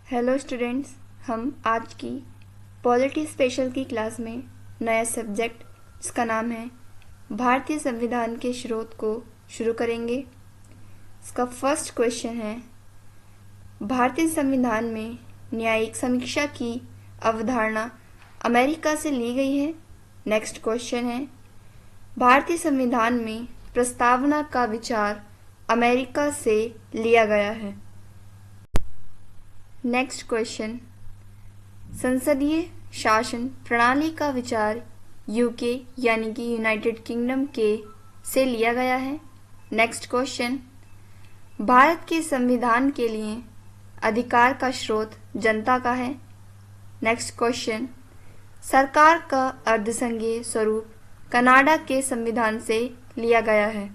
Hello students, हम आज की पॉलिटी स्पेशल की क्लास में नया सब्जेक्ट जिसका नाम है भारतीय संविधान के स्रोत को शुरू करेंगे। इसका फर्स्ट क्वेश्चन है, भारतीय संविधान में न्यायिक समीक्षा की अवधारणा अमेरिका से ली गई है। नेक्स्ट क्वेश्चन है, भारतीय संविधान में प्रस्तावना का विचार अमेरिका से लिया गया है। नेक्स्ट क्वेश्चन, संसदीय शासन प्रणाली का विचार यूके यानी कि यूनाइटेड किंगडम के से लिया गया है। नेक्स्ट क्वेश्चन, भारत के संविधान के लिए अधिकार का स्रोत जनता का है। नेक्स्ट क्वेश्चन, सरकार का अर्धसंघीय स्वरूप कनाडा के संविधान से लिया गया है।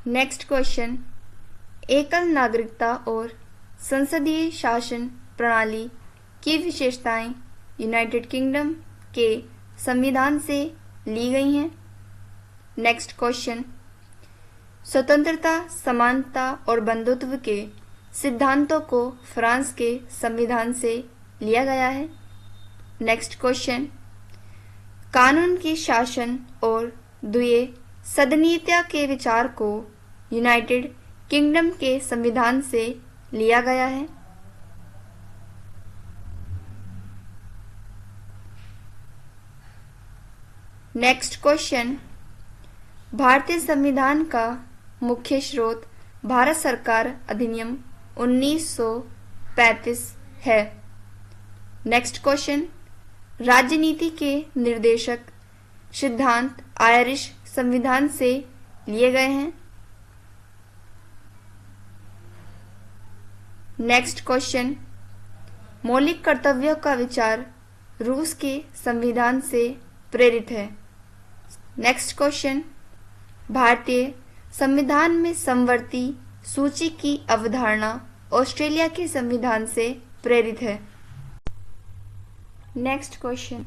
नेक्स्ट क्वेश्चन, एकल नागरिकता और संसदीय शासन प्रणाली की विशेषताएं यूनाइटेड किंगडम के संविधान से ली गई हैं। नेक्स्ट क्वेश्चन, स्वतंत्रता, समानता और बंधुत्व के सिद्धांतों को फ्रांस के संविधान से लिया गया है। नेक्स्ट क्वेश्चन, कानून की शासन और द्वि सदनीयता के विचार को यूनाइटेड किंगडम के संविधान से लिया गया है। नेक्स्ट क्वेश्चन, भारतीय संविधान का मुख्य स्रोत भारत सरकार अधिनियम 1935 है। नेक्स्ट क्वेश्चन, राजनीति के निर्देशक सिद्धांत आयरिश संविधान से लिए गए हैं। नेक्स्ट क्वेश्चन, मौलिक कर्तव्यों का विचार रूस के संविधान से प्रेरित है। नेक्स्ट क्वेश्चन, भारतीय संविधान में समवर्ती सूची की अवधारणा ऑस्ट्रेलिया के संविधान से प्रेरित है। नेक्स्ट क्वेश्चन,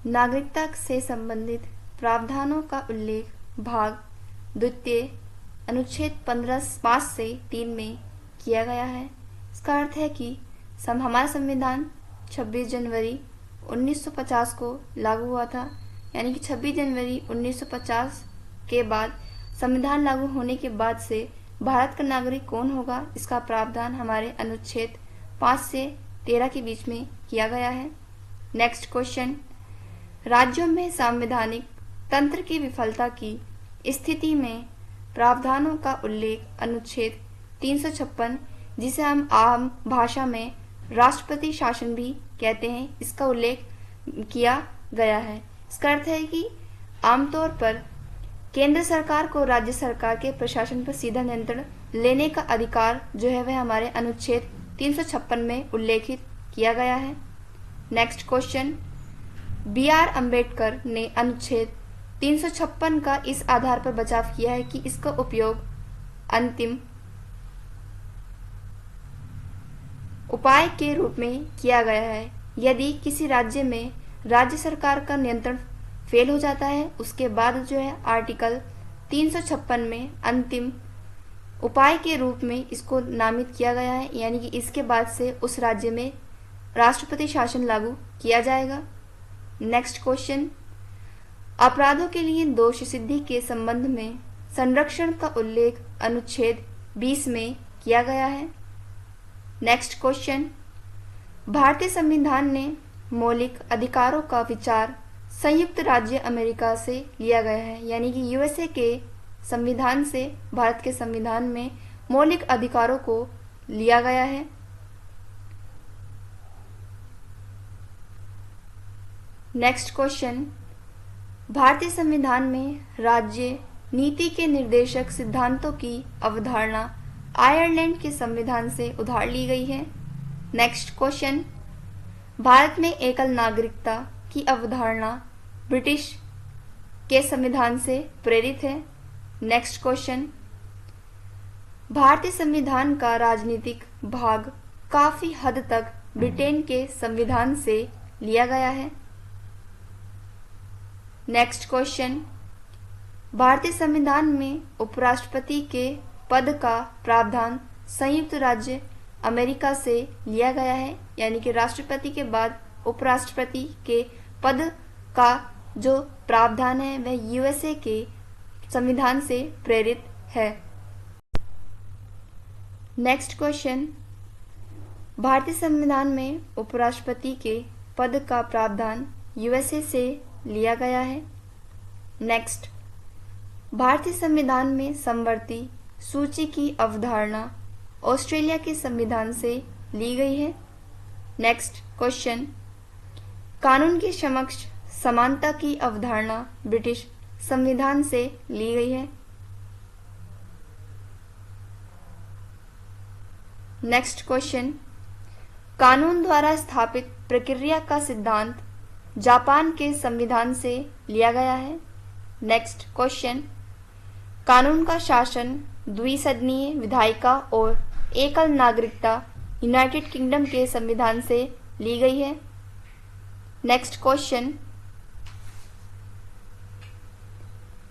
नागरिकता से संबंधित प्रावधानों का उल्लेख भाग द्वितीय अनुच्छेद 15(5) से 3 में किया गया है। इसका अर्थ है कि हमारा संविधान 26 जनवरी 1950 को लागू हुआ था, यानी कि 26 जनवरी 1950 के बाद संविधान लागू होने के बाद से भारत का नागरिक कौन होगा, इसका प्रावधान हमारे अनुच्छेद 5 से 13 के बीच में किया गया है। नेक्स्ट क्वेश्चन, राज्यों में संवैधानिक तंत्र की विफलता की स्थिति में प्रावधानों का उल्लेख अनुच्छेद 356, जिसे हम आम भाषा में राष्ट्रपति शासन भी कहते हैं, इसका उल्लेख किया गया है। इसका अर्थ है कि आमतौर पर केंद्र सरकार को राज्य सरकार के प्रशासन पर सीधा नियंत्रण लेने का अधिकार जो है वह हमारे अनुच्छेद 356 में उल्लेखित किया गया है। Next question, B.R. अम्बेडकर ने अनुच्छेद 356 का इस आधार पर बचाव किया है कि इसका उपयोग अंतिम उपाय के रूप में किया गया है। यदि किसी राज्य में राज्य सरकार का नियंत्रण फेल हो जाता है, उसके बाद जो है आर्टिकल 356 में अंतिम उपाय के रूप में इसको नामित किया गया है, यानी कि इसके बाद से उस राज्य में राष्ट्रपति शासन लागू किया जाएगा। नेक्स्ट क्वेश्चन, अपराधों के लिए दोष सिद्धि के संबंध में संरक्षण का उल्लेख अनुच्छेद 20 में किया गया है। नेक्स्ट क्वेश्चन, भारतीय संविधान ने मौलिक अधिकारों का विचार संयुक्त राज्य अमेरिका से लिया गया है, यानी कि यूएसए के संविधान से भारत के संविधान में मौलिक अधिकारों को लिया गया है। नेक्स्ट क्वेश्चन, भारतीय संविधान में राज्य नीति के निर्देशक सिद्धांतों की अवधारणा आयरलैंड के संविधान से उधार ली गई है। नेक्स्ट क्वेश्चन, भारत में एकल नागरिकता की अवधारणा ब्रिटिश के संविधान से प्रेरित है। नेक्स्ट क्वेश्चन, भारतीय संविधान का राजनीतिक भाग काफी हद तक ब्रिटेन के संविधान से लिया गया है। नेक्स्ट क्वेश्चन, भारतीय संविधान में उपराष्ट्रपति के पद का प्रावधान संयुक्त राज्य अमेरिका से लिया गया है, यानी कि राष्ट्रपति के बाद उपराष्ट्रपति के पद का जो प्रावधान है वह यूएसए के संविधान से प्रेरित है। नेक्स्ट क्वेश्चन, भारतीय संविधान में उपराष्ट्रपति के पद का प्रावधान यूएसए से लिया गया है। नेक्स्ट, भारतीय संविधान में समवर्ती सूची की अवधारणा ऑस्ट्रेलिया के संविधान से ली गई है। नेक्स्ट क्वेश्चन, कानून के समक्ष समानता की अवधारणा ब्रिटिश संविधान से ली गई है। नेक्स्ट क्वेश्चन, कानून द्वारा स्थापित प्रक्रिया का सिद्धांत जापान के संविधान से लिया गया है। नेक्स्ट क्वेश्चन, कानून का शासन द्विसदनीय विधायिका और एकल नागरिकता यूनाइटेड किंगडम के संविधान से ली गई है। नेक्स्ट क्वेश्चन,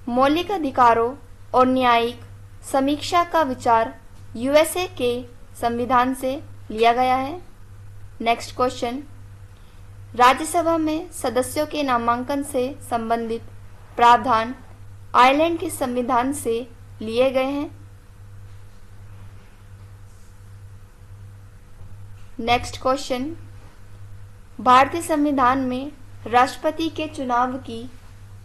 मौलिक अधिकारों और न्यायिक समीक्षा का विचार यूएसए के संविधान से लिया गया है। नेक्स्ट क्वेश्चन, राज्यसभा में सदस्यों के नामांकन से संबंधित प्रावधान आयरलैंड के संविधान से लिए गए हैं। नेक्स्ट क्वेश्चन, भारतीय संविधान में राष्ट्रपति के चुनाव की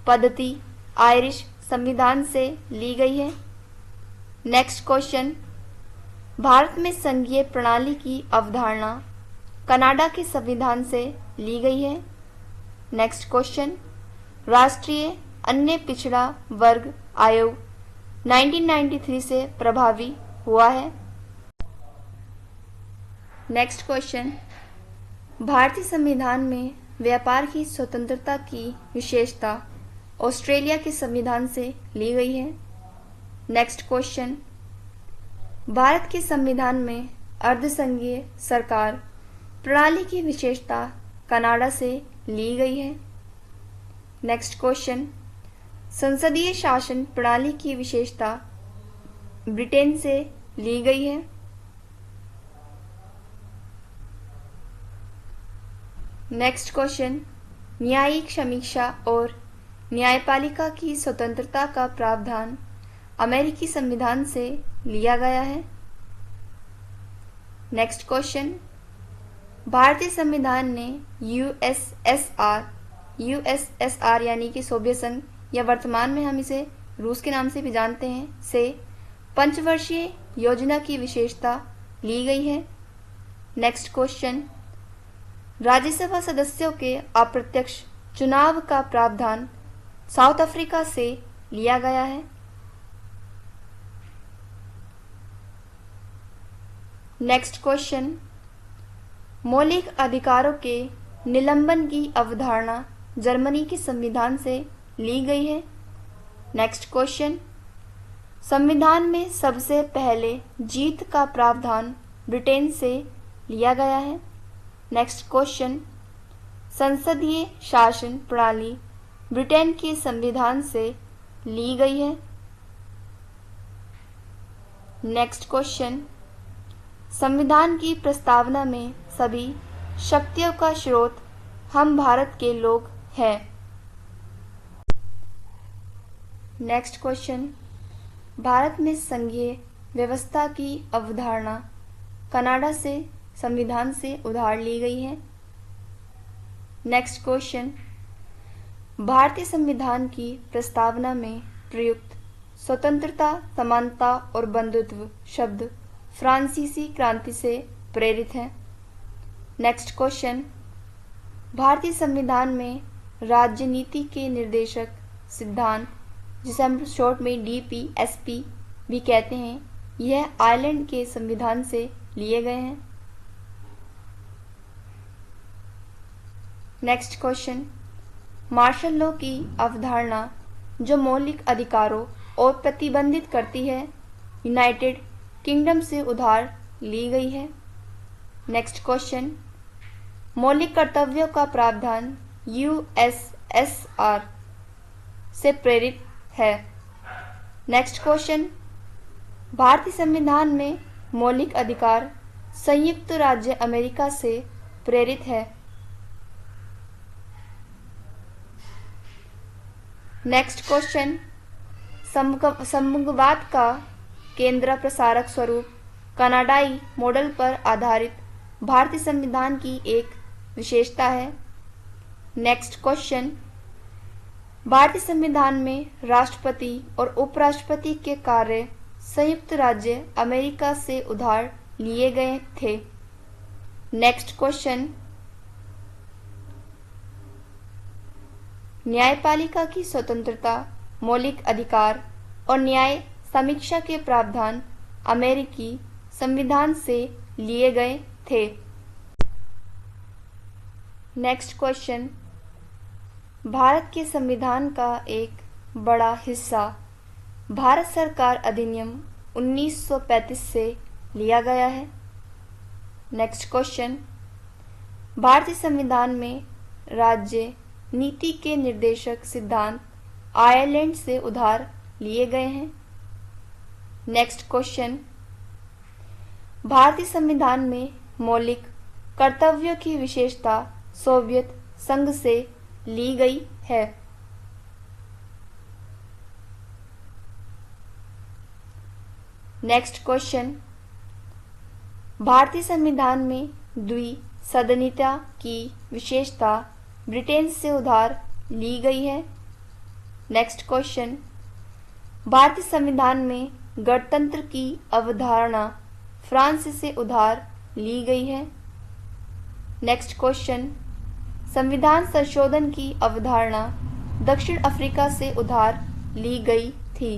पद्धति आयरिश संविधान से ली गई है। नेक्स्ट क्वेश्चन, भारत में संघीय प्रणाली की अवधारणा कनाडा के संविधान से ली गई है। नेक्स्ट क्वेश्चन, राष्ट्रीय अन्य पिछड़ा वर्ग आयोग 1993 से प्रभावी हुआ है। नेक्स्ट क्वेश्चन, भारतीय संविधान में व्यापार की स्वतंत्रता की विशेषता ऑस्ट्रेलिया के संविधान से ली गई है। नेक्स्ट क्वेश्चन, भारत के संविधान में अर्धसंघीय सरकार प्रणाली की विशेषता कनाडा से ली गई है। नेक्स्ट क्वेश्चन, संसदीय शासन प्रणाली की विशेषता ब्रिटेन से ली गई है। नेक्स्ट क्वेश्चन, न्यायिक समीक्षा और न्यायपालिका की स्वतंत्रता का प्रावधान अमेरिकी संविधान से लिया गया है। नेक्स्ट क्वेश्चन, भारतीय संविधान ने यूएसएसआर यानी कि सोवियत संघ या वर्तमान में हम इसे रूस के नाम से भी जानते हैं से पंचवर्षीय योजना की विशेषता ली गई है। नेक्स्ट क्वेश्चन, राज्यसभा सदस्यों के अप्रत्यक्ष चुनाव का प्रावधान साउथ अफ्रीका से लिया गया है। नेक्स्ट क्वेश्चन, मौलिक अधिकारों के निलंबन की अवधारणा जर्मनी के संविधान से ली गई है। नेक्स्ट क्वेश्चन, संविधान में सबसे पहले जीत का प्रावधान ब्रिटेन से लिया गया है। नेक्स्ट क्वेश्चन, संसदीय शासन प्रणाली ब्रिटेन के संविधान से ली गई है। नेक्स्ट क्वेश्चन, संविधान की प्रस्तावना में सभी शक्तियों का स्रोत हम भारत के लोग हैं। नेक्स्ट क्वेश्चन, भारत में संघीय व्यवस्था की अवधारणा कनाडा से संविधान से उधार ली गई है। नेक्स्ट क्वेश्चन, भारतीय संविधान की प्रस्तावना में प्रयुक्त स्वतंत्रता, समानता और बंधुत्व शब्द फ्रांसीसी क्रांति से प्रेरित हैं। नेक्स्ट क्वेश्चन, भारतीय संविधान में राज्य नीति के निर्देशक सिद्धांत, जिसे हम शॉर्ट में डीपीएसपी भी कहते हैं, यह आयरलैंड के संविधान से लिए गए हैं। नेक्स्ट क्वेश्चन, मार्शल लॉ की अवधारणा जो मौलिक अधिकारों और प्रतिबंधित करती है, यूनाइटेड किंगडम से उधार ली गई है। नेक्स्ट क्वेश्चन, मौलिक कर्तव्यों का प्रावधान यूएसएसआर से प्रेरित है। नेक्स्ट क्वेश्चन, भारतीय संविधान में मौलिक अधिकार संयुक्त राज्य अमेरिका से प्रेरित है? नेक्स्ट क्वेश्चन, संघवाद का केंद्र प्रसारक स्वरूप कनाडाई मॉडल पर आधारित भारतीय संविधान की एक विशेषता है। नेक्स्ट क्वेश्चन, भारतीय संविधान में राष्ट्रपति और उपराष्ट्रपति के कार्य संयुक्त राज्य अमेरिका से उधार लिए गए थे। नेक्स्ट क्वेश्चन, न्यायपालिका की स्वतंत्रता, मौलिक अधिकार और न्याय समीक्षा के प्रावधान अमेरिकी संविधान से लिए गए थे। नेक्स्ट क्वेश्चन, भारत के संविधान का एक बड़ा हिस्सा भारत सरकार अधिनियम 1935 से लिया गया है। नेक्स्ट क्वेश्चन, भारतीय संविधान में राज्य नीति के निर्देशक सिद्धांत आयरलैंड से उधार लिए गए हैं। नेक्स्ट क्वेश्चन, भारतीय संविधान में मौलिक कर्तव्यों की विशेषता सोवियत संघ से ली गई है। नेक्स्ट क्वेश्चन, भारतीय संविधान में द्विसदनीयता की विशेषता ब्रिटेन से उधार ली गई है। नेक्स्ट क्वेश्चन, भारतीय संविधान में गणतंत्र की अवधारणा फ्रांस से उधार ली गई है। नेक्स्ट क्वेश्चन, संविधान संशोधन की अवधारणा दक्षिण अफ्रीका से उधार ली गई थी।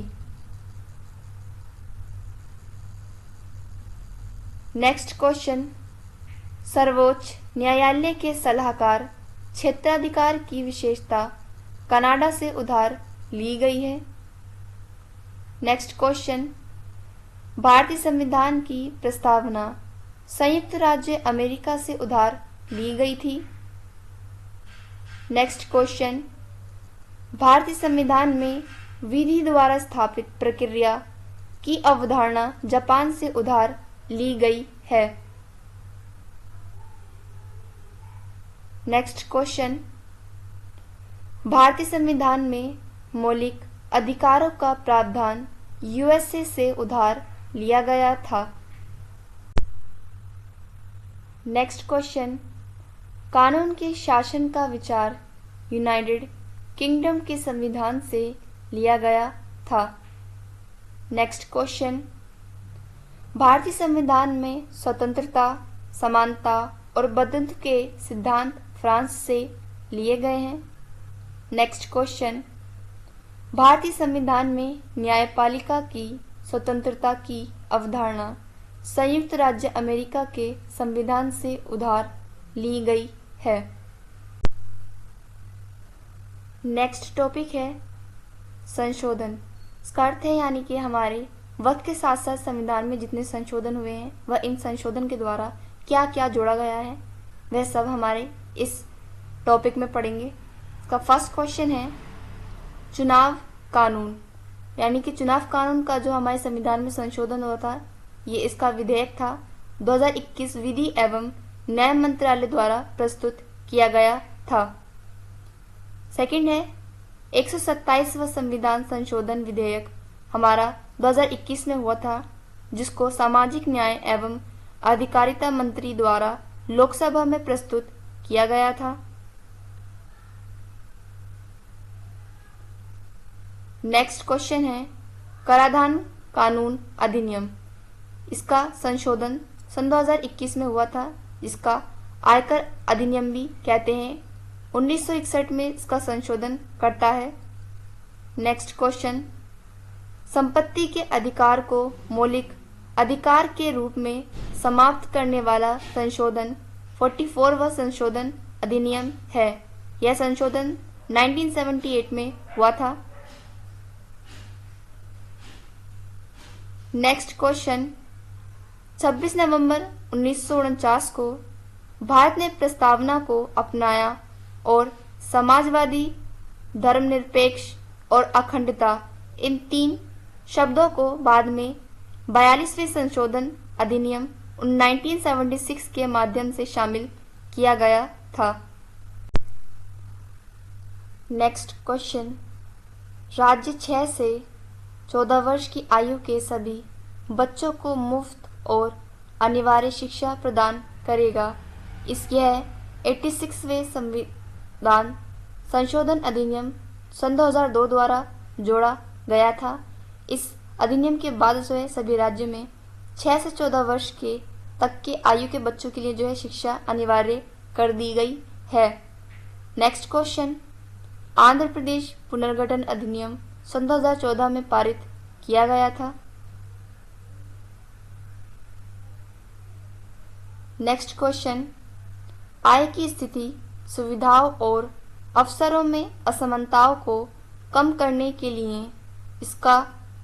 नेक्स्ट क्वेश्चन, सर्वोच्च न्यायालय के सलाहकार क्षेत्राधिकार की विशेषता कनाडा से उधार ली गई है। नेक्स्ट क्वेश्चन, भारतीय संविधान की प्रस्तावना संयुक्त राज्य अमेरिका से उधार ली गई थी। नेक्स्ट क्वेश्चन, भारतीय संविधान में विधि द्वारा स्थापित प्रक्रिया की अवधारणा जापान से उधार ली गई है। नेक्स्ट क्वेश्चन, भारतीय संविधान में मौलिक अधिकारों का प्रावधान यूएसए से उधार लिया गया था। नेक्स्ट क्वेश्चन, कानून के शासन का विचार यूनाइटेड किंगडम के संविधान से लिया गया था। नेक्स्ट क्वेश्चन, भारतीय संविधान में स्वतंत्रता, समानता और बंधुत्व के सिद्धांत फ्रांस से लिए गए हैं। नेक्स्ट क्वेश्चन, भारतीय संविधान में न्यायपालिका की स्वतंत्रता की अवधारणा संयुक्त राज्य अमेरिका के संविधान से उधार ली गई है। नेक्स्ट टॉपिक है संशोधन। इसका अर्थ है यानी कि हमारे वक्त के साथ साथ संविधान में जितने संशोधन हुए हैं वह इन संशोधन के द्वारा क्या क्या जोड़ा गया है वह सब हमारे इस टॉपिक में पढ़ेंगे। इसका फर्स्ट क्वेश्चन है चुनाव कानून, यानी कि चुनाव कानून का जो हमारे संविधान में संशोधन हुआ था ये इसका विधेयक था 2021 विधि एवं न्याय मंत्रालय द्वारा प्रस्तुत किया गया था। सेकंड है 127वां संविधान संशोधन विधेयक हमारा 2021 में हुआ था जिसको सामाजिक न्याय एवं अधिकारिता मंत्री द्वारा लोकसभा में प्रस्तुत किया गया था। नेक्स्ट क्वेश्चन है कराधान कानून अधिनियम। इसका संशोधन सन 2021 में हुआ था जिसका आयकर अधिनियम भी कहते हैं। 1961 में इसका संशोधन करता है। नेक्स्ट क्वेश्चन संपत्ति के अधिकार को मौलिक अधिकार के रूप में समाप्त करने वाला संशोधन 44वां संशोधन अधिनियम है। यह संशोधन 1978 में हुआ था। नेक्स्ट क्वेश्चन 26 नवंबर 1949 को भारत ने प्रस्तावना को अपनाया और समाजवादी, धर्मनिरपेक्ष और अखंडता इन तीन शब्दों को बाद में 42वें संशोधन अधिनियम 1976 के माध्यम से शामिल किया गया था। नेक्स्ट क्वेश्चन, राज्य 6 से 14 वर्ष की आयु के सभी बच्चों को मुफ्त और अनिवार्य शिक्षा प्रदान करेगा। यह 86वें संविधान संशोधन अधिनियम सन 2002 द्वारा जोड़ा गया था। इस अधिनियम के बाद जो है सभी राज्यों में 6 से 14 वर्ष के तक के आयु के बच्चों के लिए जो है शिक्षा अनिवार्य कर दी गई है। नेक्स्ट क्वेश्चन, आंध्र प्रदेश पुनर्गठन अधिनियम सन 2014 में पारित किया गया था। नेक्स्ट क्वेश्चन, आय की स्थिति, सुविधाओं और अवसरों में असमानताओं को कम करने के लिए इसका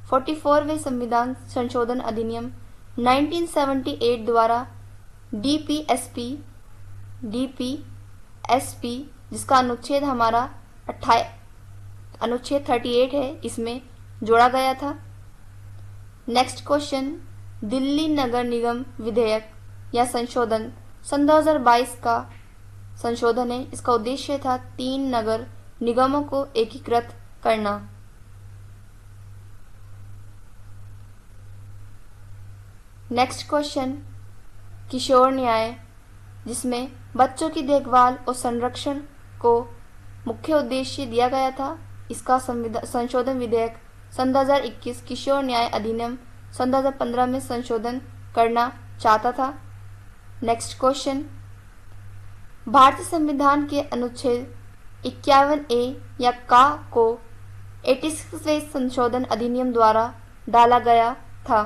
44वें संविधान संशोधन अधिनियम 1978 द्वारा डीपीएसपी जिसका अनुच्छेद हमारा अनुच्छेद 38 है, इसमें जोड़ा गया था। नेक्स्ट क्वेश्चन, दिल्ली नगर निगम विधेयक या संशोधन सन 2022 का संशोधन है। इसका उद्देश्य था 3 नगर निगमों को एकीकृत करना। नेक्स्ट क्वेश्चन, किशोर न्याय, जिसमें बच्चों की देखभाल और संरक्षण को मुख्य उद्देश्य दिया गया था। इसका संशोधन विधेयक सन 2021 किशोर न्याय अधिनियम सन 2015 में संशोधन करना चाहता था। नेक्स्ट क्वेश्चन, भारतीय संविधान के अनुच्छेद 51A या का को 86वें संशोधन अधिनियम द्वारा डाला गया था।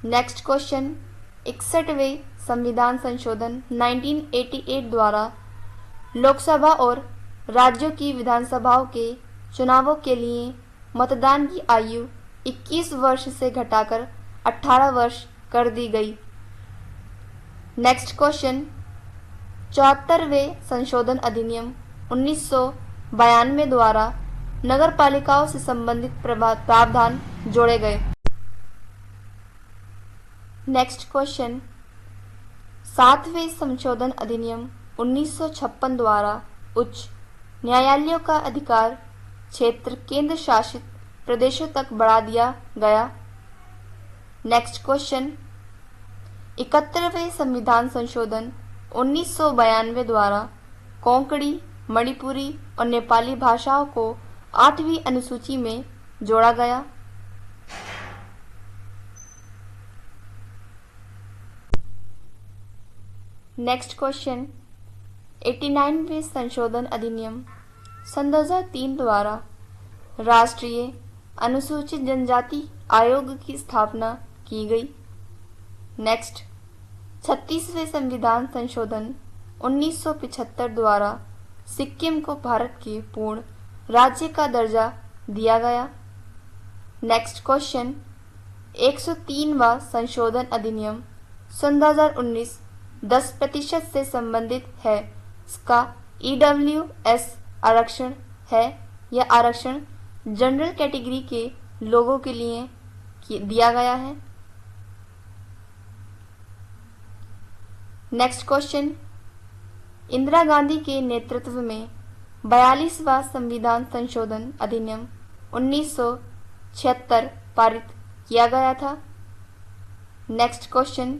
नेक्स्ट क्वेश्चन, 61वें संविधान संशोधन 1988 द्वारा लोकसभा और राज्यों की विधानसभाओं के चुनावों के लिए मतदान की आयु 21 वर्ष से घटाकर 18 वर्ष कर दी गई। नेक्स्ट क्वेश्चन, 74वें संशोधन अधिनियम 1992 द्वारा नगर पालिकाओं से संबंधित प्रावधान जोड़े गए। नेक्स्ट क्वेश्चन, 7वें संशोधन अधिनियम 1956 द्वारा उच्च न्यायालयों का अधिकार क्षेत्र केंद्र शासित प्रदेशों तक बढ़ा दिया गया। नेक्स्ट क्वेश्चन, 71वें संविधान संशोधन 1992 द्वारा कोंकणी, मणिपुरी और नेपाली भाषाओं को 8वीं अनुसूची में जोड़ा गया। नेक्स्ट क्वेश्चन, 89वें संशोधन अधिनियम सन 2003 द्वारा राष्ट्रीय अनुसूचित जनजाति आयोग की स्थापना की गई। नेक्स्ट, 36वें संविधान संशोधन 1975 द्वारा सिक्किम को भारत के पूर्ण राज्य का दर्जा दिया गया। नेक्स्ट क्वेश्चन, 103वां संशोधन अधिनियम सन 2019 10% से संबंधित है। इसका EWS आरक्षण है। यह आरक्षण जनरल कैटेगरी के लोगों के लिए दिया गया है। नेक्स्ट क्वेश्चन, इंदिरा गांधी के नेतृत्व में 42वां संविधान संशोधन अधिनियम 1976 पारित किया गया था। नेक्स्ट क्वेश्चन,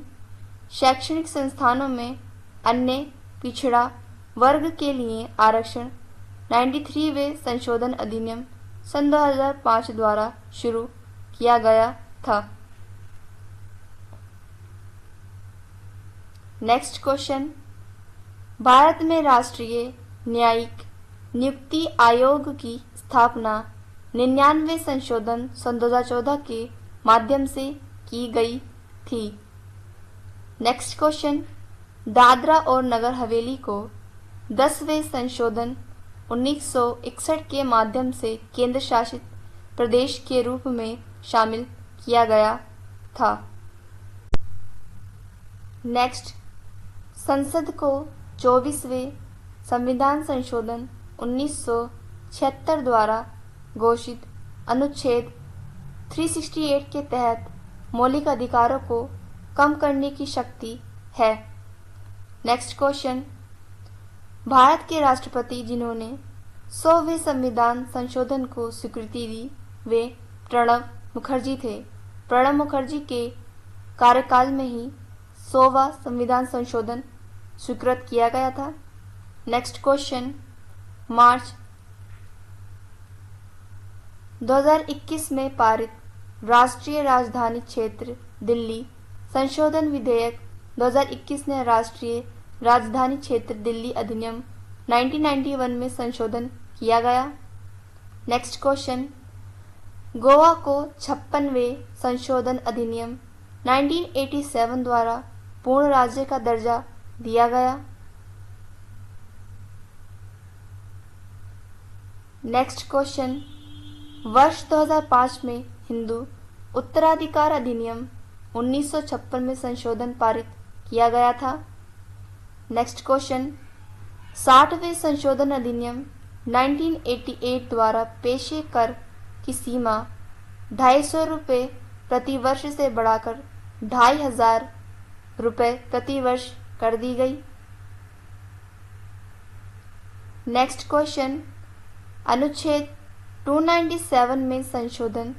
शैक्षणिक संस्थानों में अन्य पिछड़ा वर्ग के लिए आरक्षण 93वें संशोधन अधिनियम सन 2005 द्वारा शुरू किया गया था। नेक्स्ट क्वेश्चन, भारत में राष्ट्रीय न्यायिक नियुक्ति आयोग की स्थापना 99वें संशोधन सन 2014 के माध्यम से की गई थी। नेक्स्ट क्वेश्चन, दादरा और नगर हवेली को 10वें संशोधन 1961 के माध्यम से केंद्र शासित प्रदेश के रूप में शामिल किया गया था। नेक्स्ट, संसद को 24वें संविधान संशोधन 1976 द्वारा घोषित अनुच्छेद 368 के तहत मौलिक अधिकारों को कम करने की शक्ति है? नेक्स्ट क्वेश्चन, भारत के राष्ट्रपति जिन्होंने 100वें संविधान संशोधन को स्वीकृति दी वे प्रणब मुखर्जी थे। प्रणब मुखर्जी के कार्यकाल में ही 100वां संविधान संशोधन स्वीकृत किया गया था। नेक्स्ट क्वेश्चन, मार्च 2021 में पारित राष्ट्रीय राजधानी क्षेत्र दिल्ली संशोधन विधेयक 2021 ने राष्ट्रीय राजधानी क्षेत्र दिल्ली अधिनियम 1991 में संशोधन किया गया। नेक्स्ट क्वेश्चन, गोवा को 56वें संशोधन अधिनियम 1987 द्वारा पूर्ण राज्य का दर्जा दिया गया। नेक्स्ट क्वेश्चन, वर्ष 2005 में हिंदू उत्तराधिकार अधिनियम 1956 में संशोधन पारित किया गया था। नेक्स्ट क्वेश्चन, 60वें संशोधन अधिनियम 1988 द्वारा पेशे कर की सीमा 250 रुपये प्रति वर्ष से बढ़ाकर 2500 रुपये प्रति वर्ष कर दी गई। नेक्स्ट क्वेश्चन, अनुच्छेद 297 में संशोधन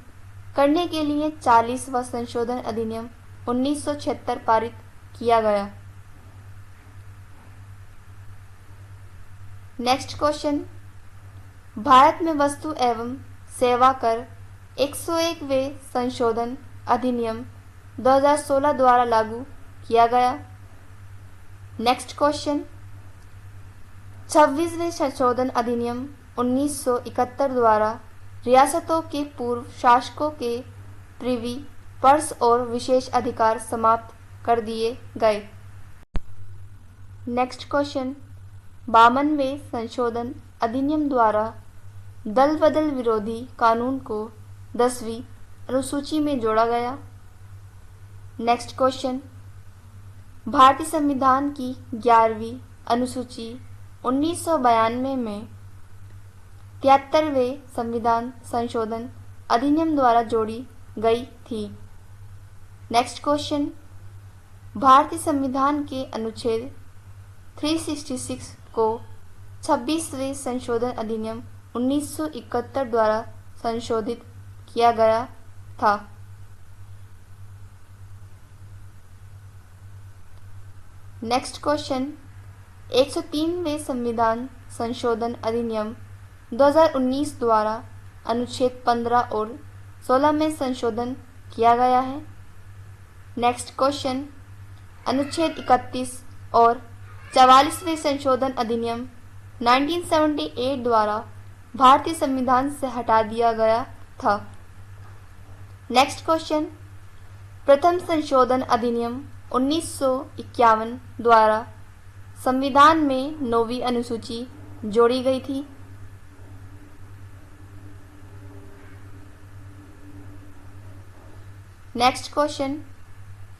करने के लिए 40वां संशोधन अधिनियम 1976 पारित किया गया। नेक्स्ट क्वेश्चन, भारत में वस्तु एवं सेवा कर 101वें संशोधन अधिनियम 2016 द्वारा लागू किया गया। नेक्स्ट क्वेश्चन, 26वें संशोधन अधिनियम 1971 द्वारा रियासतों के पूर्व शासकों के प्रिवी पर्स और विशेष अधिकार समाप्त कर दिए गए। नेक्स्ट क्वेश्चन, 52वें संशोधन अधिनियम द्वारा दल बदल विरोधी कानून को 10वीं अनुसूची में जोड़ा गया। नेक्स्ट क्वेश्चन, भारतीय संविधान की 11वीं अनुसूची 1992 में 73वें संविधान संशोधन अधिनियम द्वारा जोड़ी गई थी। नेक्स्ट क्वेश्चन, भारतीय संविधान के अनुच्छेद 366 को 26वें संशोधन अधिनियम 1971 द्वारा संशोधित किया गया था। नेक्स्ट क्वेश्चन, 103वें संविधान संशोधन अधिनियम 2019 द्वारा अनुच्छेद 15 और 16 में संशोधन किया गया है। नेक्स्ट क्वेश्चन, अनुच्छेद 31 और 44वें संशोधन अधिनियम 1978 द्वारा भारतीय संविधान से हटा दिया गया था। नेक्स्ट क्वेश्चन, प्रथम संशोधन अधिनियम 1951 द्वारा संविधान में 9वीं अनुसूची जोड़ी गई थी। नेक्स्ट क्वेश्चन,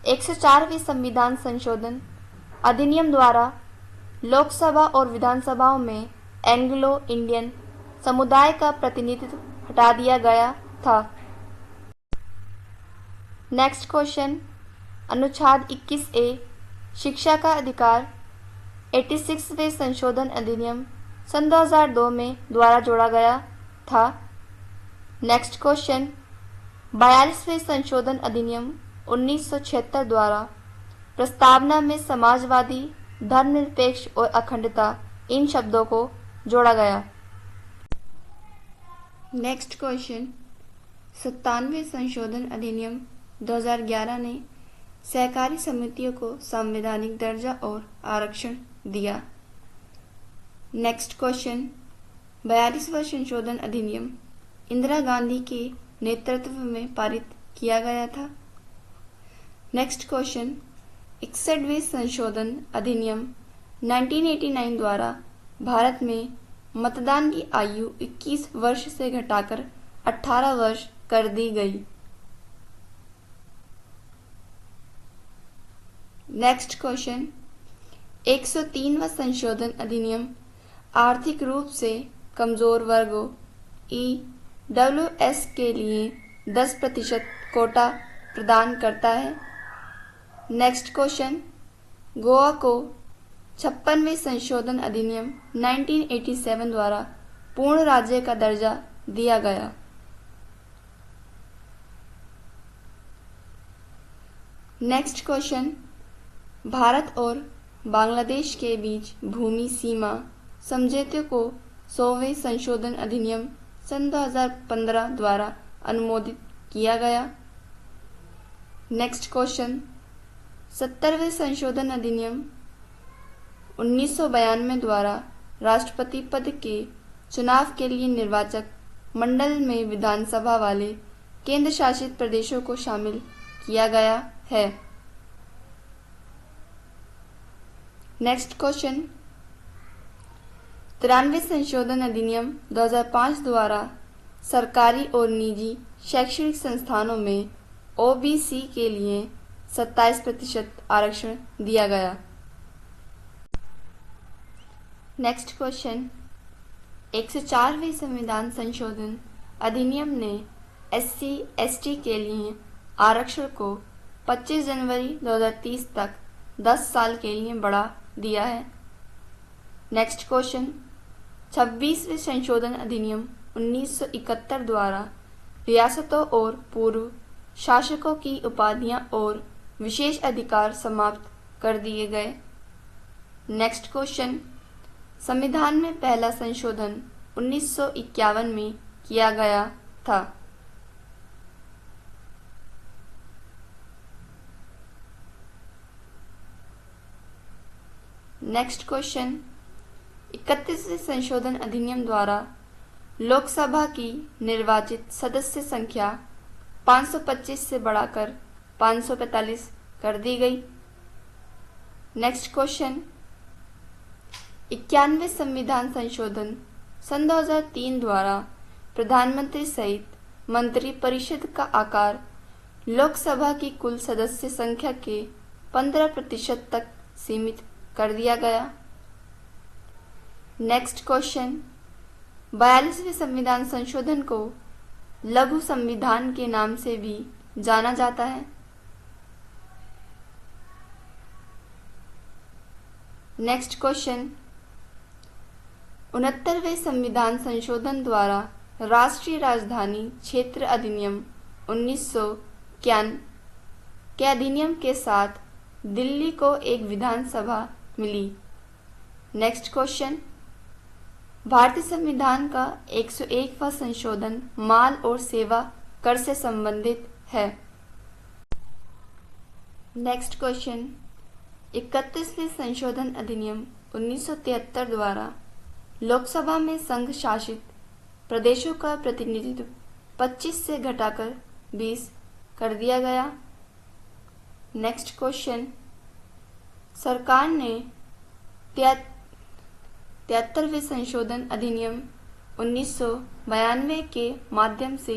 104वें संविधान संशोधन अधिनियम द्वारा लोकसभा और विधानसभाओं में एंग्लो इंडियन समुदाय का प्रतिनिधित्व हटा दिया गया था। नेक्स्ट क्वेश्चन, अनुच्छेद 21A शिक्षा का अधिकार 86वें संशोधन अधिनियम सन 2002 में द्वारा जोड़ा गया था। नेक्स्ट क्वेश्चन, 42वें संशोधन अधिनियम 1976 द्वारा प्रस्तावना में समाजवादी, धर्मनिरपेक्ष और अखंडता इन शब्दों को जोड़ा गया। नेक्स्ट क्वेश्चन, 97वें संशोधन अधिनियम 2011 ने सहकारी समितियों को संवैधानिक दर्जा और आरक्षण दिया। नेक्स्ट क्वेश्चन, 42वां संशोधन अधिनियम इंदिरा गांधी के नेतृत्व में पारित किया गया था। नेक्स्ट क्वेश्चन, 61वें संशोधन अधिनियम 1989 द्वारा भारत में मतदान की आयु 21 वर्ष से घटाकर 18 वर्ष कर दी गई। नेक्स्ट क्वेश्चन, 103वां संशोधन अधिनियम आर्थिक रूप से कमजोर वर्गों EWS के लिए 10% कोटा प्रदान करता है। नेक्स्ट क्वेश्चन, गोवा को 56वें संशोधन अधिनियम 1987 द्वारा पूर्ण राज्य का दर्जा दिया गया। नेक्स्ट क्वेश्चन, भारत और बांग्लादेश के बीच भूमि सीमा समझौते को 100वें संशोधन अधिनियम सन 2015 द्वारा अनुमोदित किया गया। नेक्स्ट क्वेश्चन, 70वें संशोधन अधिनियम 1992 द्वारा राष्ट्रपति पद के चुनाव के लिए निर्वाचक मंडल में विधानसभा वाले केंद्र शासित प्रदेशों को शामिल किया गया है। नेक्स्ट क्वेश्चन, 93वें संशोधन अधिनियम 2005 द्वारा सरकारी और निजी शैक्षणिक संस्थानों में ओबीसी के लिए 27% आरक्षण दिया गया। नेक्स्ट क्वेश्चन, 104वें संविधान संशोधन अधिनियम ने SC/ST के लिए आरक्षण को 25 जनवरी 2030 तक 10 साल के लिए बढ़ा दिया है। नेक्स्ट क्वेश्चन, 26वें संशोधन अधिनियम 1971 द्वारा रियासतों और पूर्व शासकों की उपाधियां और विशेष अधिकार समाप्त कर दिए गए। नेक्स्ट क्वेश्चन, संविधान में पहला संशोधन 1951 में किया गया था। नेक्स्ट क्वेश्चन, 31वें संशोधन अधिनियम द्वारा लोकसभा की निर्वाचित सदस्य संख्या 525 से बढ़ाकर 545 कर दी गई। नेक्स्ट क्वेश्चन, 91वें संविधान संशोधन सन 2003 द्वारा प्रधानमंत्री सहित मंत्री परिषद का आकार लोकसभा की कुल सदस्य संख्या के 15% तक सीमित कर दिया गया। नेक्स्ट क्वेश्चन, 42वें संविधान संशोधन को लघु संविधान के नाम से भी जाना जाता है। नेक्स्ट क्वेश्चन, 69वें संविधान संशोधन द्वारा राष्ट्रीय राजधानी क्षेत्र अधिनियम 1991 के अधिनियम के साथ दिल्ली को एक विधानसभा मिली। नेक्स्ट क्वेश्चन, भारतीय संविधान का 101वां संशोधन माल और सेवा कर से संबंधित है। नेक्स्ट क्वेश्चन, 31वें संशोधन अधिनियम 1973 द्वारा लोकसभा में संघ शासित प्रदेशों का प्रतिनिधित्व 25 से घटाकर 20 कर दिया गया। नेक्स्ट क्वेश्चन, सरकार ने 73वें संशोधन अधिनियम 1992 के माध्यम से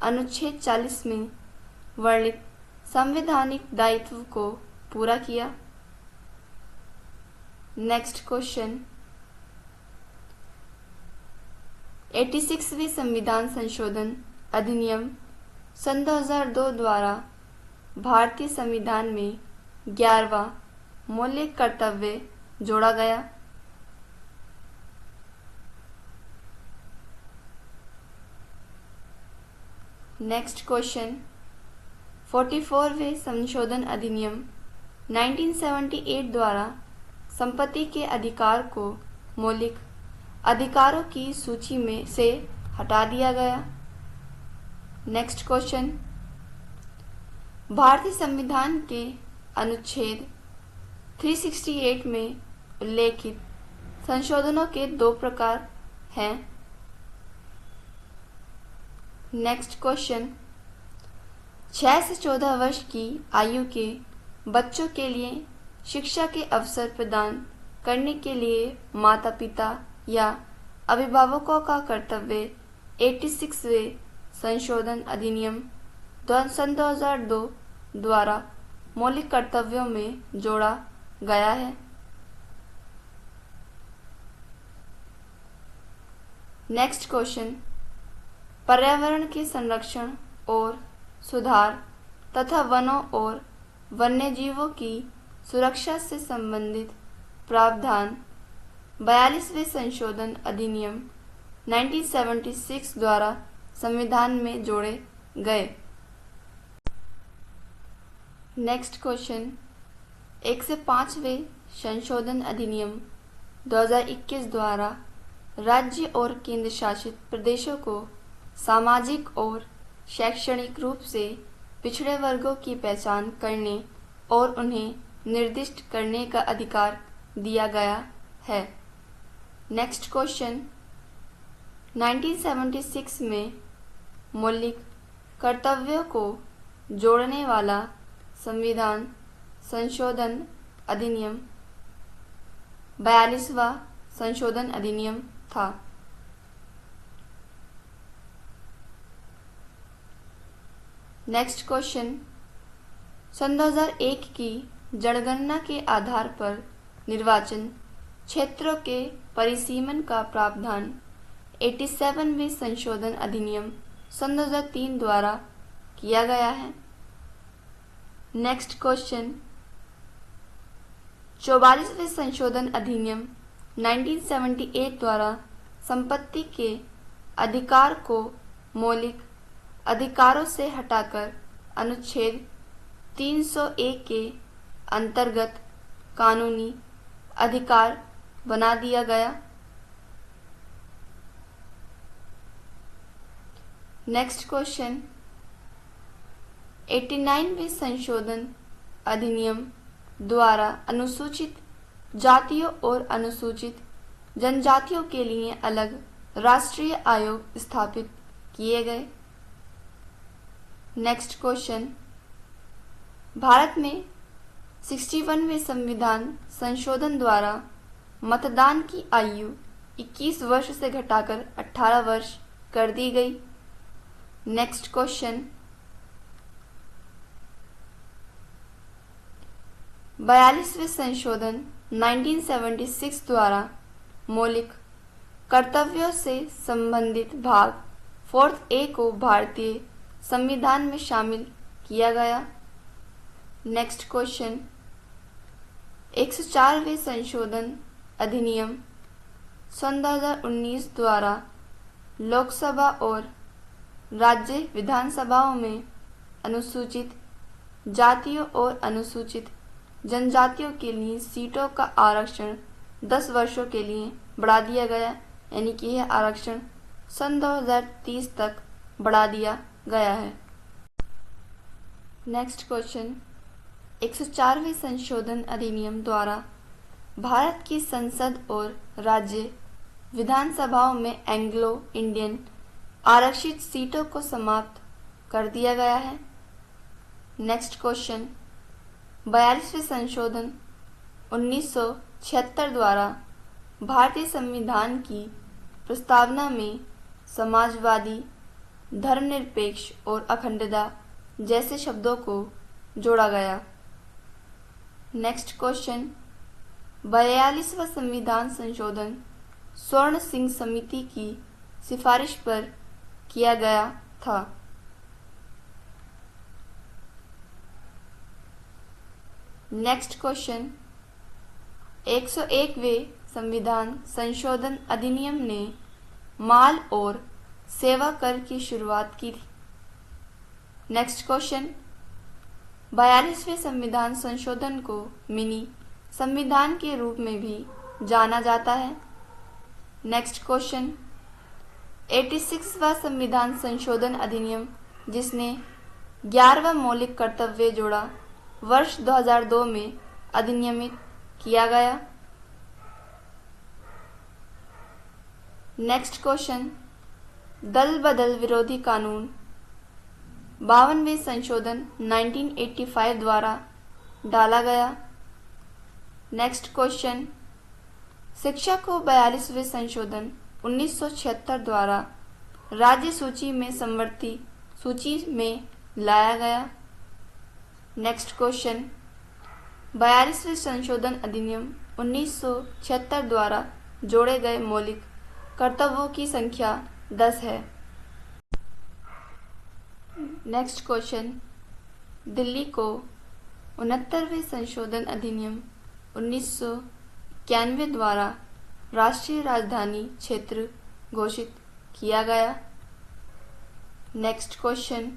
अनुच्छेद 40 में वर्णित संवैधानिक दायित्व को पूरा किया। नेक्स्ट क्वेश्चन, 86वें संविधान संशोधन अधिनियम सन 2002 द्वारा भारतीय संविधान में 11वां मौलिक कर्तव्य जोड़ा गया। नेक्स्ट क्वेश्चन, 44वें संशोधन अधिनियम 1978 द्वारा संपत्ति के अधिकार को मौलिक अधिकारों की सूची में से हटा दिया गया। नेक्स्ट क्वेश्चन, भारतीय संविधान के अनुच्छेद 368 में उल्लेखित संशोधनों के 2 प्रकार हैं। नेक्स्ट क्वेश्चन, 6 से 14 वर्ष की आयु के बच्चों के लिए शिक्षा के अवसर प्रदान करने के लिए माता पिता या अभिभावकों का कर्तव्य 86वें संशोधन अधिनियम सन 2002 द्वारा मौलिक कर्तव्यों में जोड़ा गया है। नेक्स्ट क्वेश्चन, पर्यावरण के संरक्षण और सुधार तथा वनों और वन्यजीवों की सुरक्षा से संबंधित प्रावधान 42वें संशोधन अधिनियम 1976 द्वारा संविधान में जोड़े गए। नेक्स्ट क्वेश्चन, 105वें संशोधन अधिनियम 2021 द्वारा राज्य और केंद्र शासित प्रदेशों को सामाजिक और शैक्षणिक रूप से पिछड़े वर्गों की पहचान करने और उन्हें निर्दिष्ट करने का अधिकार दिया गया है। नेक्स्ट क्वेश्चन, 1976 में मौलिक कर्तव्यों को जोड़ने वाला संविधान संशोधन अधिनियम 42वां संशोधन अधिनियम था। नेक्स्ट क्वेश्चन, सन 2001 की जनगणना के आधार पर निर्वाचन क्षेत्रों के परिसीमन का प्रावधान 87वें संशोधन अधिनियम सन 2003 द्वारा किया गया है। नेक्स्ट क्वेश्चन, 44वें संशोधन अधिनियम 1978 द्वारा संपत्ति के अधिकार को मौलिक अधिकारों से हटाकर अनुच्छेद 301 के अंतर्गत कानूनी अधिकार बना दिया गया। नेक्स्ट क्वेश्चन, 89वें संशोधन अधिनियम द्वारा अनुसूचित जातियों और अनुसूचित जनजातियों के लिए अलग राष्ट्रीय आयोग स्थापित किए गए। नेक्स्ट क्वेश्चन, भारत में 61वें संविधान संशोधन द्वारा मतदान की आयु 21 वर्ष से घटाकर 18 वर्ष कर दी गई। नेक्स्ट क्वेश्चन, 42वें संशोधन 1976 द्वारा मौलिक कर्तव्यों से संबंधित भाग 4A को भारतीय संविधान में शामिल किया गया। नेक्स्ट क्वेश्चन, 104वें संशोधन अधिनियम सन 2019 द्वारा लोकसभा और राज्य विधानसभाओं में अनुसूचित जातियों और अनुसूचित जनजातियों के लिए सीटों का आरक्षण 10 वर्षों के लिए बढ़ा दिया गया, यानी कि यह आरक्षण सन 2030 तक बढ़ा दिया गया है। नेक्स्ट क्वेश्चन, 104वें संशोधन अधिनियम द्वारा भारत की संसद और राज्य विधानसभाओं में एंग्लो इंडियन आरक्षित सीटों को समाप्त कर दिया गया है। नेक्स्ट क्वेश्चन, 42वें संशोधन 1976 द्वारा भारतीय संविधान की प्रस्तावना में समाजवादी, धर्मनिरपेक्ष और अखंडता जैसे शब्दों को जोड़ा गया। नेक्स्ट क्वेश्चन, 42वां संविधान संशोधन स्वर्ण सिंह समिति की सिफारिश पर किया गया था। नेक्स्ट क्वेश्चन, 101वें संविधान संशोधन अधिनियम ने माल और सेवा कर की शुरुआत की थी। नेक्स्ट क्वेश्चन, 42वें संविधान संशोधन को मिनी संविधान के रूप में भी जाना जाता है। नेक्स्ट क्वेश्चन, 86वां संविधान संशोधन अधिनियम जिसने 11वां मौलिक कर्तव्य जोड़ा वर्ष 2002 में अधिनियमित किया गया। नेक्स्ट क्वेश्चन, दल बदल विरोधी कानून 52वें संशोधन 1985 द्वारा डाला गया। नेक्स्ट क्वेश्चन, शिक्षा को 42वें संशोधन 1976 द्वारा राज्य सूची में समवर्ती सूची में लाया गया। नेक्स्ट क्वेश्चन, 42वें संशोधन अधिनियम 1976 द्वारा जोड़े गए मौलिक कर्तव्यों की संख्या 10 है। नेक्स्ट क्वेश्चन, दिल्ली को 69वें संशोधन अधिनियम 1991 द्वारा राष्ट्रीय राजधानी क्षेत्र घोषित किया गया। नेक्स्ट क्वेश्चन,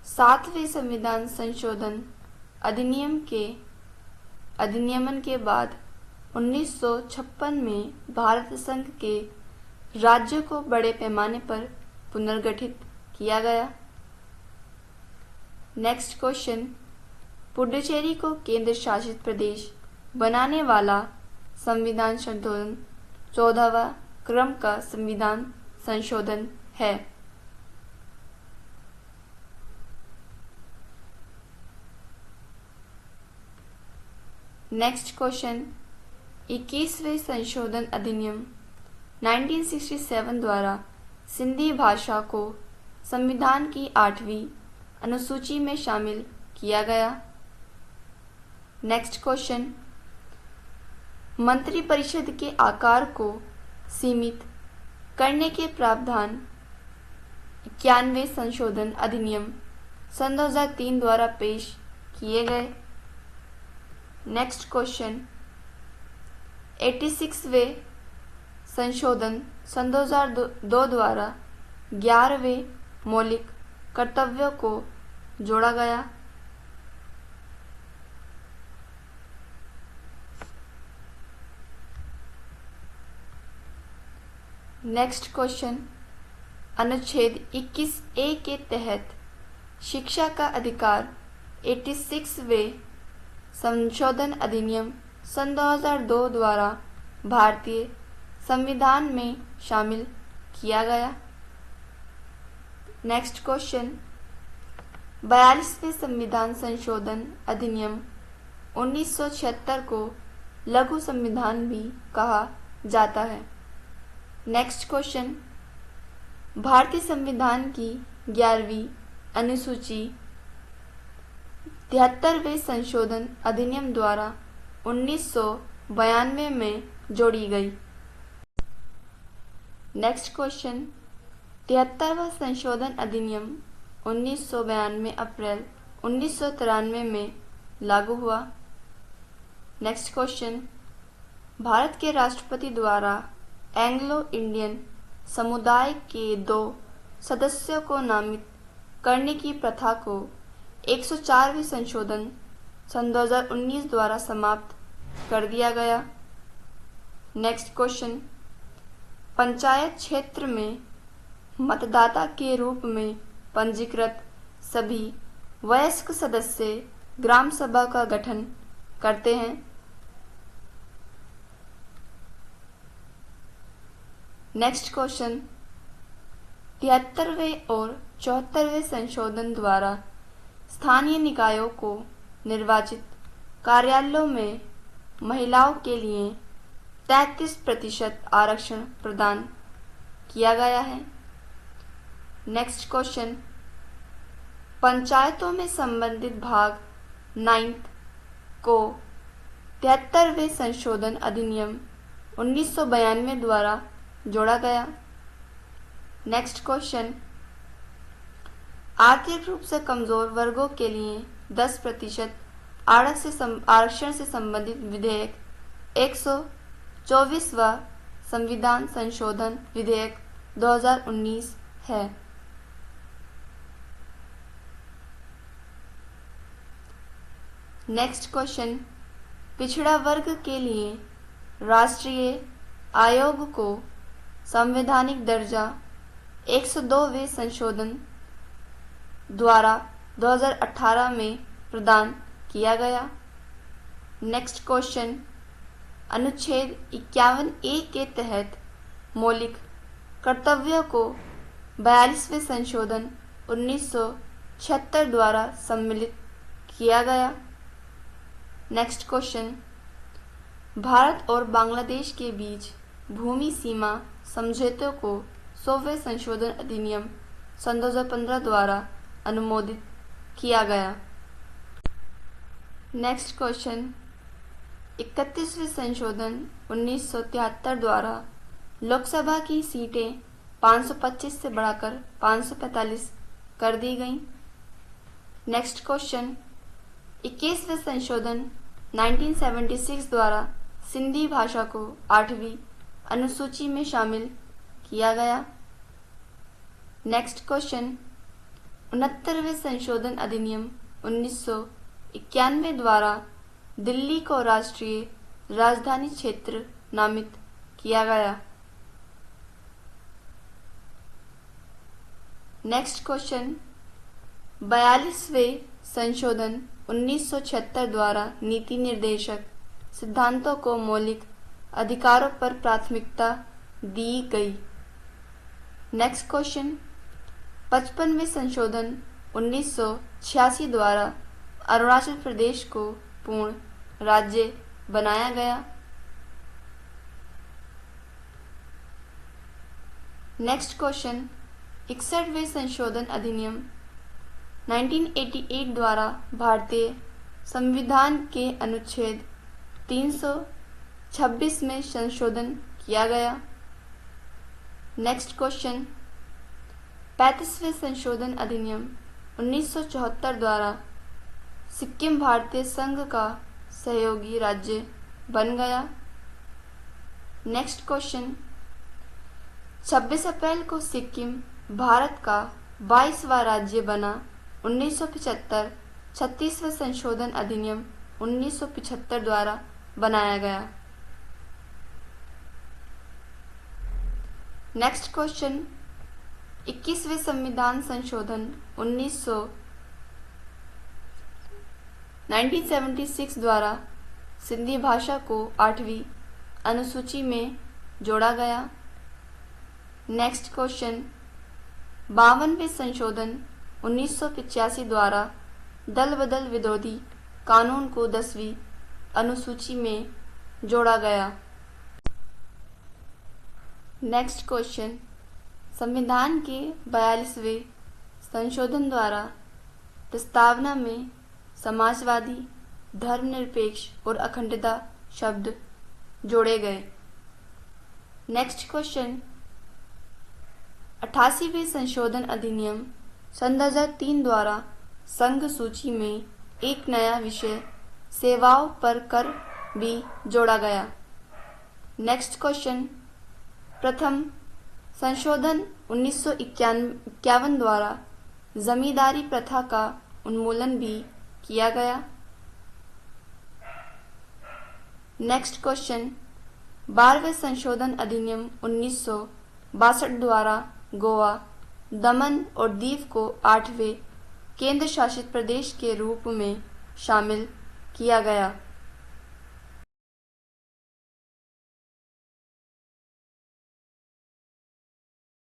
7वें संविधान संशोधन अधिनियम के अधिनियमन के बाद 1956 में भारत संघ के राज्यों को बड़े पैमाने पर पुनर्गठित किया गया। नेक्स्ट क्वेश्चन, पुडुचेरी को केंद्र शासित प्रदेश बनाने वाला संविधान संशोधन 14वां क्रम का संविधान संशोधन है। नेक्स्ट क्वेश्चन, 21वें संशोधन अधिनियम 1967 द्वारा सिंधी भाषा को संविधान की 8वीं अनुसूची में शामिल किया गया। नेक्स्ट क्वेश्चन, मंत्रिपरिषद के आकार को सीमित करने के प्रावधान 91वें संशोधन अधिनियम सन 2003 द्वारा पेश किए गए। नेक्स्ट क्वेश्चन, 86वें संशोधन सन 2002 द्वारा 11वें मौलिक कर्तव्यों को जोड़ा गया। नेक्स्ट क्वेश्चन, अनुच्छेद 21A के तहत शिक्षा का अधिकार 86वें संशोधन अधिनियम सन 2002 द्वारा भारतीय संविधान में शामिल किया गया। नेक्स्ट क्वेश्चन, 42वें संविधान संशोधन अधिनियम 1976 को लघु संविधान भी कहा जाता है। नेक्स्ट क्वेश्चन, भारतीय संविधान की 11वीं अनुसूची 73वें संशोधन अधिनियम द्वारा 1992 में जोड़ी गई। नेक्स्ट क्वेश्चन, 73वां संशोधन अधिनियम 1992 अप्रैल 1993 में लागू हुआ। नेक्स्ट क्वेश्चन, भारत के राष्ट्रपति द्वारा एंग्लो इंडियन समुदाय के 2 सदस्यों को नामित करने की प्रथा को 104वें संशोधन सन 2019 द्वारा समाप्त कर दिया गया। नेक्स्ट क्वेश्चन, पंचायत क्षेत्र में मतदाता के रूप में पंजीकृत सभी वयस्क सदस्य ग्राम सभा का गठन करते हैं। नेक्स्ट क्वेश्चन, 73वें और 74वें संशोधन द्वारा स्थानीय निकायों को निर्वाचित कार्यालयों में महिलाओं के लिए 33% आरक्षण प्रदान किया गया है। नेक्स्ट क्वेश्चन, पंचायतों में संबंधित भाग 9 को 73वें संशोधन अधिनियम 1992 द्वारा जोड़ा गया। नेक्स्ट क्वेश्चन, आर्थिक रूप से कमजोर वर्गों के लिए 10% आरक्षण से संबंधित विधेयक 124वां संविधान संशोधन विधेयक 2019 है। नेक्स्ट क्वेश्चन, पिछड़ा वर्ग के लिए राष्ट्रीय आयोग को संवैधानिक दर्जा 102वें संशोधन द्वारा 2018 में प्रदान किया गया। नेक्स्ट क्वेश्चन, अनुच्छेद 51A के तहत मौलिक कर्तव्यों को 42वें संशोधन 1976 द्वारा सम्मिलित किया गया। नेक्स्ट क्वेश्चन, भारत और बांग्लादेश के बीच भूमि सीमा समझौते को 100वें संशोधन अधिनियम सन 2015 द्वारा अनुमोदित किया गया। नेक्स्ट क्वेश्चन, 31वें संशोधन 1973 द्वारा लोकसभा की सीटें 525 से बढ़ाकर 545 कर दी गई। नेक्स्ट क्वेश्चन, 21वें संशोधन 1976 द्वारा सिंधी भाषा को 8वीं अनुसूची में शामिल किया गया। नेक्स्ट क्वेश्चन, 69वें संशोधन अधिनियम 1991 द्वारा दिल्ली को राष्ट्रीय राजधानी क्षेत्र नामित किया गया। नेक्स्ट क्वेश्चन, 42वें संशोधन 1976 द्वारा नीति निर्देशक सिद्धांतों को मौलिक अधिकारों पर प्राथमिकता दी गई। नेक्स्ट क्वेश्चन, 55वें संशोधन 1986 द्वारा अरुणाचल प्रदेश को पूर्ण राज्य बनाया गया। नेक्स्ट क्वेश्चन, 61वें संशोधन अधिनियम 1988 द्वारा भारतीय संविधान के अनुच्छेद 326 में संशोधन किया गया। नेक्स्ट क्वेश्चन, 35वें संशोधन अधिनियम 1974 द्वारा सिक्किम भारतीय संघ का सहयोगी राज्य बन गया। नेक्स्ट क्वेश्चन, 26 अप्रैल को सिक्किम भारत का 22वां राज्य बना। 1975 36वें संशोधन अधिनियम 1975 द्वारा बनाया गया। नेक्स्ट क्वेश्चन, 21वें संविधान संशोधन 1976 द्वारा सिंधी भाषा को 8वीं अनुसूची में जोड़ा गया। नेक्स्ट क्वेश्चन, 52वें संशोधन 1985 द्वारा दल बदल विरोधी कानून को 10वीं अनुसूची में जोड़ा गया। नेक्स्ट क्वेश्चन, संविधान के 42वें संशोधन द्वारा प्रस्तावना में समाजवादी, धर्मनिरपेक्ष और अखंडता शब्द जोड़े गए। नेक्स्ट क्वेश्चन, 88वें संशोधन अधिनियम 2003 द्वारा संघ सूची में एक नया विषय सेवाओं पर कर भी जोड़ा गया। नेक्स्ट क्वेश्चन, प्रथम संशोधन 1951 द्वारा जमींदारी प्रथा का उन्मूलन भी किया गया। नेक्स्ट क्वेश्चन, 12वें संशोधन अधिनियम 1962 द्वारा गोवा, दमन और दीव को 8वें केंद्र शासित प्रदेश के रूप में शामिल किया गया।